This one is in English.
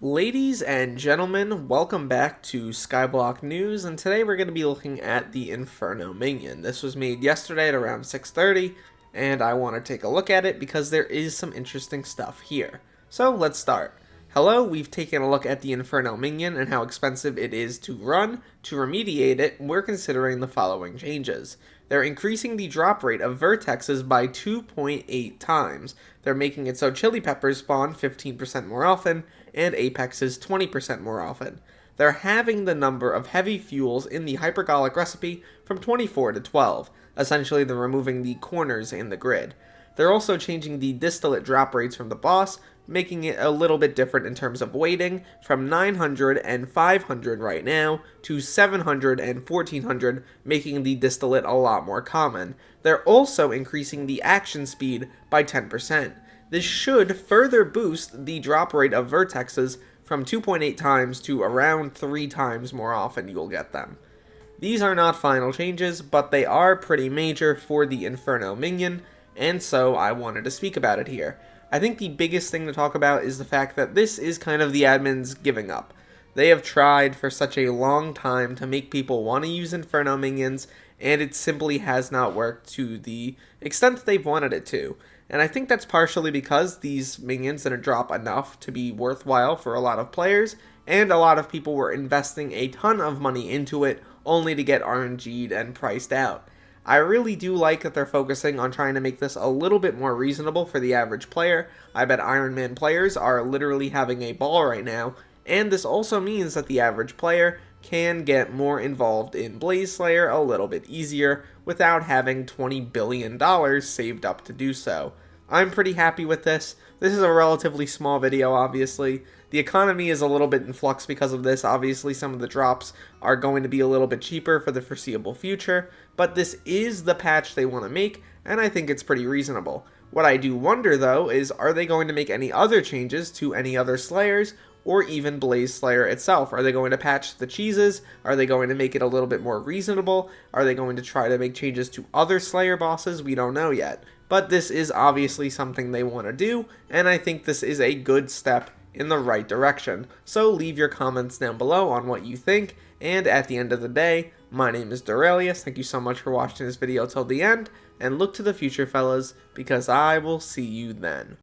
Ladies and gentlemen, welcome back to Skyblock News, and today we're going to be looking at the Inferno Minion. This was made yesterday at around 6:30, and I want to take a look at it because there is some interesting stuff here. So let's start. Hello, we've taken a look at the Inferno Minion and how expensive it is to run. To remediate it, we're considering the following changes. They're increasing the drop rate of vertexes by 2.8 times. They're making it so chili peppers spawn 15% more often, and apexes 20% more often. They're halving the number of heavy fuels in the hypergolic recipe from 24 to 12. Essentially, they're removing the corners in the grid. They're also changing the distillate drop rates from the boss, making it a little bit different in terms of weighting, from 900 and 500 right now to 700 and 1400, making the distillate a lot more common. They're also increasing the action speed by 10%. This should further boost the drop rate of vertexes from 2.8 times to around 3 times more often you'll get them. These are not final changes, but they are pretty major for the Inferno Minion, and so I wanted to speak about it here. I think the biggest thing to talk about is the fact that this is kind of the admins giving up. They have tried for such a long time to make people want to use Inferno Minions, and it simply has not worked to the extent that they've wanted it to. And I think that's partially because these minions didn't drop enough to be worthwhile for a lot of players, and a lot of people were investing a ton of money into it only to get RNG'd and priced out. I really do like that they're focusing on trying to make this a little bit more reasonable for the average player. I bet ironman players are literally having a ball right now, and this also means that the average player can get more involved in Blaze Slayer a little bit easier without having $20 billion saved up to do so. I'm pretty happy with this. This is a relatively small video, obviously. The economy is a little bit in flux because of this. Obviously, some of the drops are going to be a little bit cheaper for the foreseeable future, but this is the patch they want to make, and I think it's pretty reasonable. What I do wonder, though, is are they going to make any other changes to any other Slayers, or even Blaze Slayer itself? Are they going to patch the cheeses? Are they going to make it a little bit more reasonable? Are they going to try to make changes to other Slayer bosses? We don't know yet. But this is obviously something they want to do, and I think this is a good step in the right direction. So leave your comments down below on what you think, and at the end of the day, my name is Derailious. Thank you so much for watching this video till the end, and look to the future, fellas, because I will see you then.